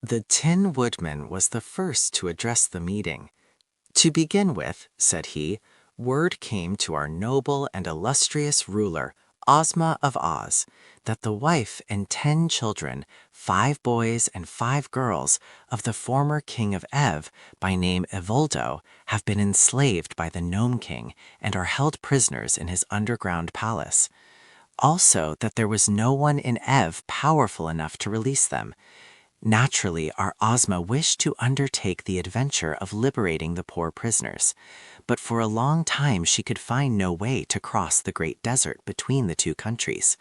The Tin Woodman was the first to address the meeting. "To begin with," said he, "word came to our noble and illustrious ruler, Ozma of Oz, that the wife and 10 children, 5 boys and 5 girls, of the former King of Ev, by name Evoldo, have been enslaved by the Nome King and are held prisoners in his underground palace. Also, that there was no one in Ev powerful enough to release them. Naturally, our Ozma wished to undertake the adventure of liberating the poor prisoners, but for a long time she could find no way to cross the great desert between the two countries.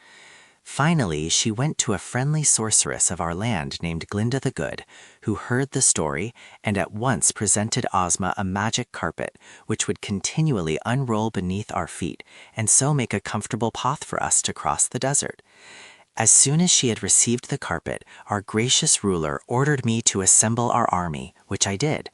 Finally, she went to a friendly sorceress of our land named Glinda the Good, who heard the story and at once presented Ozma a magic carpet, which would continually unroll beneath our feet and so make a comfortable path for us to cross the desert. As soon as she had received the carpet, our gracious ruler ordered me to assemble our army, which I did.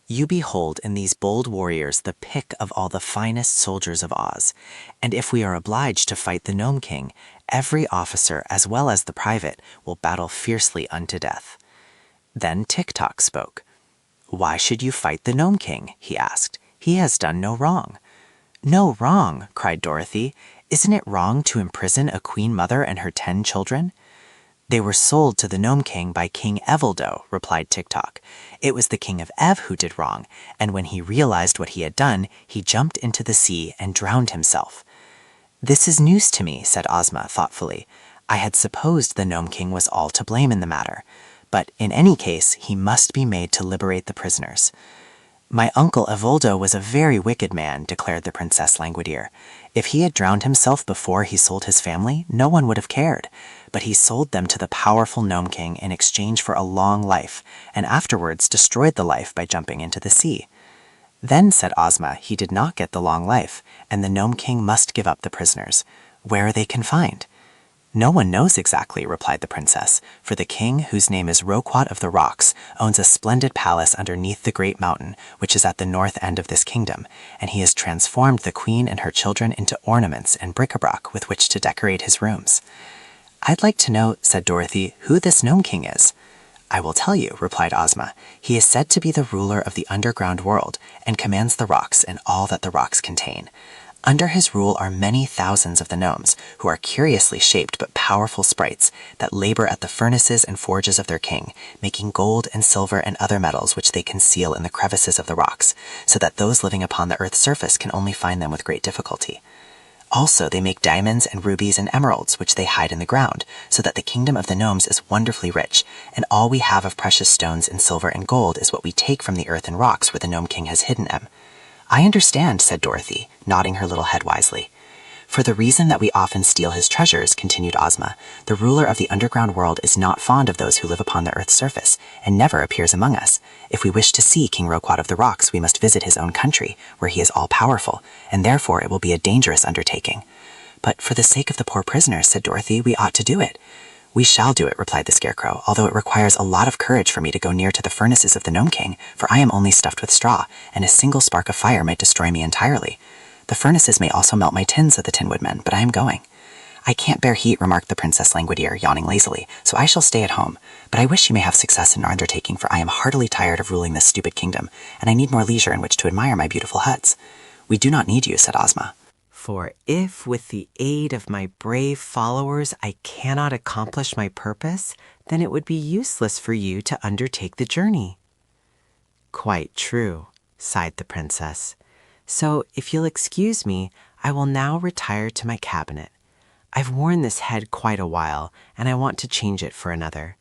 You behold in these bold warriors the pick of all the finest soldiers of Oz, and if we are obliged to fight the Nome King, every officer as well as the private will battle fiercely unto death." Then Tik-Tok spoke. "Why should you fight the Nome King?" he asked. "He has done no wrong." "No wrong!" cried Dorothy. "Isn't it wrong to imprison a queen mother and her 10 children?" "They were sold to the Nome King by King Evoldo," replied Tik-Tok. "It was the King of Ev who did wrong, and when he realized what he had done, he jumped into the sea and drowned himself." "This is news to me," said Ozma thoughtfully. "I had supposed the Nome King was all to blame in the matter. But in any case, he must be made to liberate the prisoners." "My uncle Evoldo was a very wicked man," declared the Princess Languideer. "If he had drowned himself before he sold his family, no one would have cared. But he sold them to the powerful Nome King in exchange for a long life, and afterwards destroyed the life by jumping into the sea." "Then," said Ozma, "he did not get the long life, and the Nome King must give up the prisoners. Where are they confined?" "No one knows exactly," replied the princess, "for the king, whose name is Roquat of the Rocks, owns a splendid palace underneath the great mountain, which is at the north end of this kingdom, and he has transformed the queen and her children into ornaments and bric-a-brac with which to decorate his rooms." "I'd like to know," said Dorothy, "who this Nome King is." "I will tell you," replied Ozma. "He is said to be the ruler of the underground world, and commands the rocks and all that the rocks contain. Under his rule are many thousands of the gnomes, who are curiously shaped but powerful sprites that labor at the furnaces and forges of their king, making gold and silver and other metals which they conceal in the crevices of the rocks, so that those living upon the earth's surface can only find them with great difficulty. Also, they make diamonds and rubies and emeralds, which they hide in the ground, so that the kingdom of the gnomes is wonderfully rich, and all we have of precious stones and silver and gold is what we take from the earth and rocks where the Nome King has hidden them." "I understand," said Dorothy, nodding her little head wisely. "For the reason that we often steal his treasures," continued Ozma, "the ruler of the underground world is not fond of those who live upon the earth's surface, and never appears among us. If we wish to see King Roquat of the Rocks, we must visit his own country, where he is all-powerful, and therefore it will be a dangerous undertaking." "But for the sake of the poor prisoners," said Dorothy, "we ought to do it." "We shall do it," replied the Scarecrow, "although it requires a lot of courage for me to go near to the furnaces of the Nome King, for I am only stuffed with straw, and a single spark of fire might destroy me entirely. The furnaces may also melt my tin," said the Tin Woodman, "but I am going." "I can't bear heat," remarked the Princess Languideer, yawning lazily, "so I shall stay at home. But I wish you may have success in our undertaking, for I am heartily tired of ruling this stupid kingdom, and I need more leisure in which to admire my beautiful huts." "We do not need you," said Ozma. "For if with the aid of my brave followers I cannot accomplish my purpose, then it would be useless for you to undertake the journey." "Quite true," sighed the princess. "So if you'll excuse me, I will now retire to my cabinet. I've worn this head quite a while, and I want to change it for another."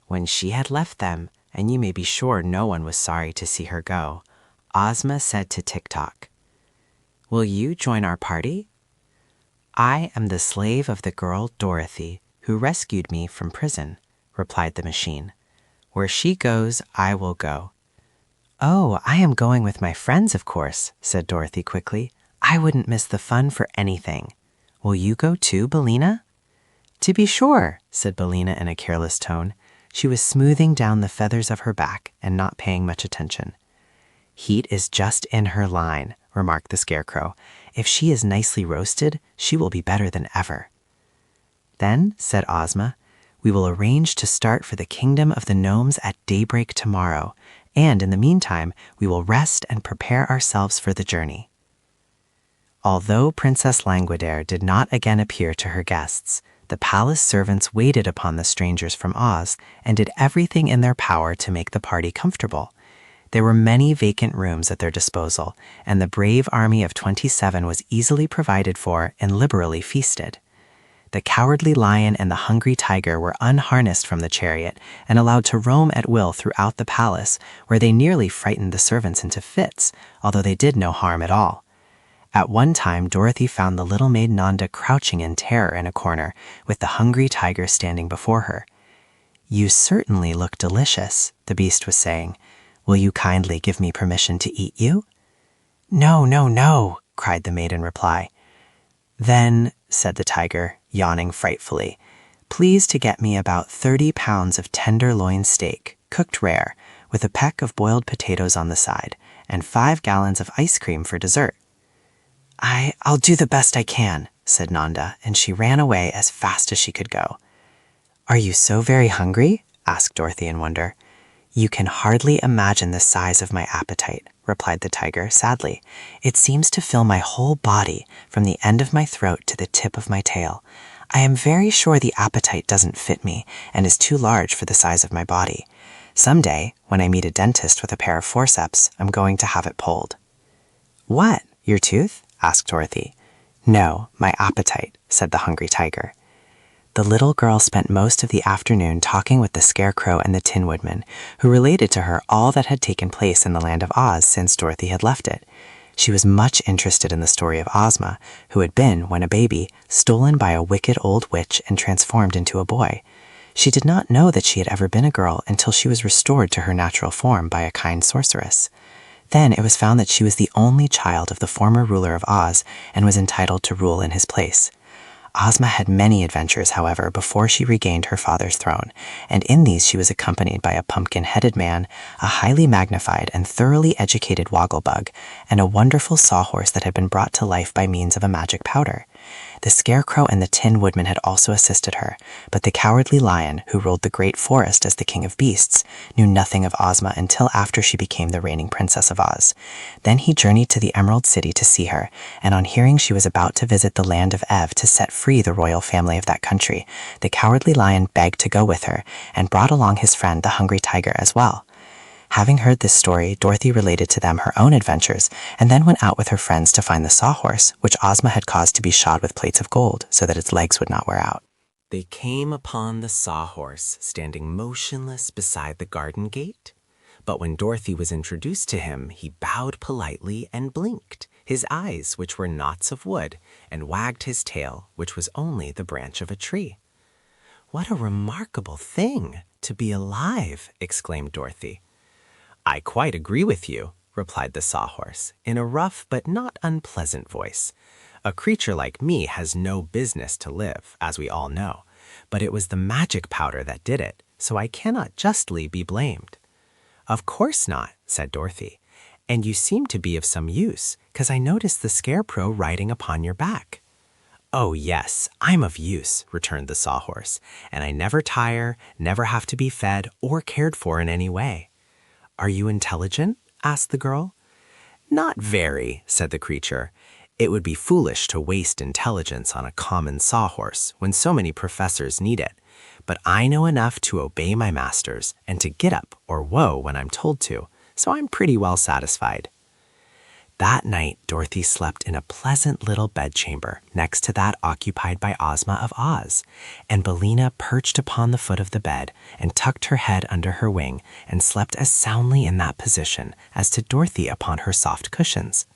When she had left them, and you may be sure no one was sorry to see her go, Ozma said to Tik-Tok, "Will you join our party?" "I am the slave of the girl Dorothy, who rescued me from prison," replied the machine. "Where she goes, I will go." "Oh, I am going with my friends, of course," said Dorothy quickly. "I wouldn't miss the fun for anything. Will you go too, Billina?" "To be sure," said Billina in a careless tone. She was smoothing down the feathers of her back and not paying much attention. "Heat is just in her line," remarked the Scarecrow. "If she is nicely roasted, she will be better than ever." "Then," said Ozma, We will arrange to start for the kingdom of the gnomes at daybreak tomorrow, and in the meantime, we will rest and prepare ourselves for the journey." Although Princess Languedere did not again appear to her guests, the palace servants waited upon the strangers from Oz and did everything in their power to make the party comfortable. There were many vacant rooms at their disposal, and the brave army of 27 was easily provided for and liberally feasted. The Cowardly Lion and the Hungry Tiger were unharnessed from the chariot and allowed to roam at will throughout the palace, where they nearly frightened the servants into fits, although they did no harm at all. At one time, Dorothy found the little maid Nanda crouching in terror in a corner, with the Hungry Tiger standing before her. "You certainly look delicious," the beast was saying. "Will you kindly give me permission to eat you?" "No, no, no," cried the maid in reply. "Then," said the tiger, yawning frightfully, "please to get me about 30 pounds of tenderloin steak, cooked rare, with a peck of boiled potatoes on the side, and 5 gallons of ice cream for dessert." I'll do the best I can," said Nanda, and she ran away as fast as she could go. "Are you so very hungry?" asked Dorothy in wonder. "You can hardly imagine the size of my appetite," replied the tiger sadly. "It seems to fill my whole body, from the end of my throat to the tip of my tail. I am very sure the appetite doesn't fit me and is too large for the size of my body. Someday, when I meet a dentist with a pair of forceps, I'm going to have it pulled." "What, your tooth?" asked Dorothy. "No, my appetite," said the Hungry Tiger. The little girl spent most of the afternoon talking with the Scarecrow and the Tin Woodman, who related to her all that had taken place in the land of Oz since Dorothy had left it. She was much interested in the story of Ozma, who had been, when a baby, stolen by a wicked old witch and transformed into a boy. She did not know that she had ever been a girl until she was restored to her natural form by a kind sorceress. Then it was found that she was the only child of the former ruler of Oz and was entitled to rule in his place. Ozma had many adventures, however, before she regained her father's throne, and in these she was accompanied by a pumpkin-headed man, a highly magnified and thoroughly educated wogglebug, and a wonderful sawhorse that had been brought to life by means of a magic powder. The Scarecrow and the Tin Woodman had also assisted her, but the Cowardly Lion, who ruled the great forest as the king of beasts, knew nothing of Ozma until after she became the reigning princess of Oz. Then he journeyed to the Emerald City to see her, and on hearing she was about to visit the land of Ev to set free the royal family of that country, the Cowardly Lion begged to go with her, and brought along his friend the Hungry Tiger as well. Having heard this story, Dorothy related to them her own adventures, and then went out with her friends to find the sawhorse, which Ozma had caused to be shod with plates of gold, so that its legs would not wear out. They came upon the sawhorse, standing motionless beside the garden gate. But when Dorothy was introduced to him, he bowed politely and blinked his eyes, which were knots of wood, and wagged his tail, which was only the branch of a tree. "What a remarkable thing, to be alive!" exclaimed Dorothy. "I quite agree with you," replied the sawhorse, in a rough but not unpleasant voice. "A creature like me has no business to live, as we all know, but it was the magic powder that did it, so I cannot justly be blamed." "Of course not," said Dorothy, "and you seem to be of some use, 'cause I noticed the Scarecrow riding upon your back." "Oh yes, I'm of use," returned the sawhorse, "and I never tire, never have to be fed or cared for in any way." "Are you intelligent?" asked the girl. "Not very," said the creature. "It would be foolish to waste intelligence on a common sawhorse when so many professors need it. But I know enough to obey my masters and to get up or whoa when I'm told to, so I'm pretty well satisfied." That night, Dorothy slept in a pleasant little bedchamber next to that occupied by Ozma of Oz, and Billina perched upon the foot of the bed and tucked her head under her wing and slept as soundly in that position as did Dorothy upon her soft cushions.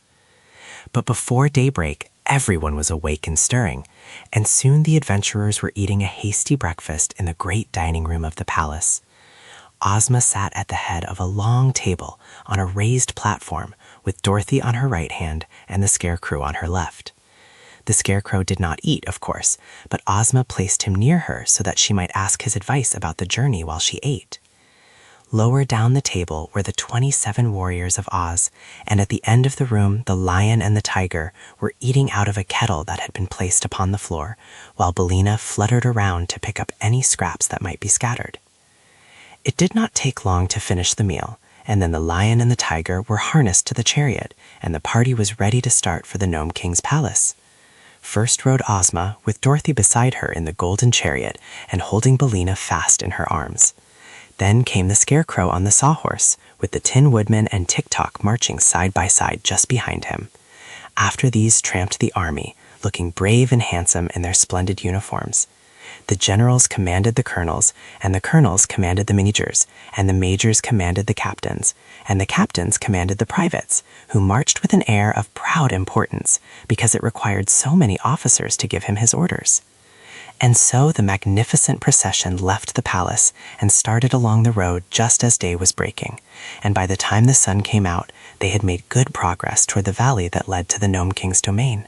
But before daybreak, everyone was awake and stirring, and soon the adventurers were eating a hasty breakfast in the great dining room of the palace. Ozma sat at the head of a long table on a raised platform, with Dorothy on her right hand and the Scarecrow on her left. The Scarecrow did not eat, of course, but Ozma placed him near her so that she might ask his advice about the journey while she ate. Lower down the table were the 27 warriors of Oz, and at the end of the room the lion and the tiger were eating out of a kettle that had been placed upon the floor, while Billina fluttered around to pick up any scraps that might be scattered. It did not take long to finish the meal, and then the lion and the tiger were harnessed to the chariot, and the party was ready to start for the Nome King's palace. First rode Ozma, with Dorothy beside her in the golden chariot and holding Billina fast in her arms. Then came the Scarecrow on the Sawhorse, with the Tin Woodman and Tick-Tock marching side by side just behind him. After these tramped the army, looking brave and handsome in their splendid uniforms. The generals commanded the colonels, and the colonels commanded the majors, and the majors commanded the captains, and the captains commanded the privates, who marched with an air of proud importance, because it required so many officers to give him his orders. And so the magnificent procession left the palace and started along the road just as day was breaking, and by the time the sun came out, they had made good progress toward the valley that led to the Nome King's domain.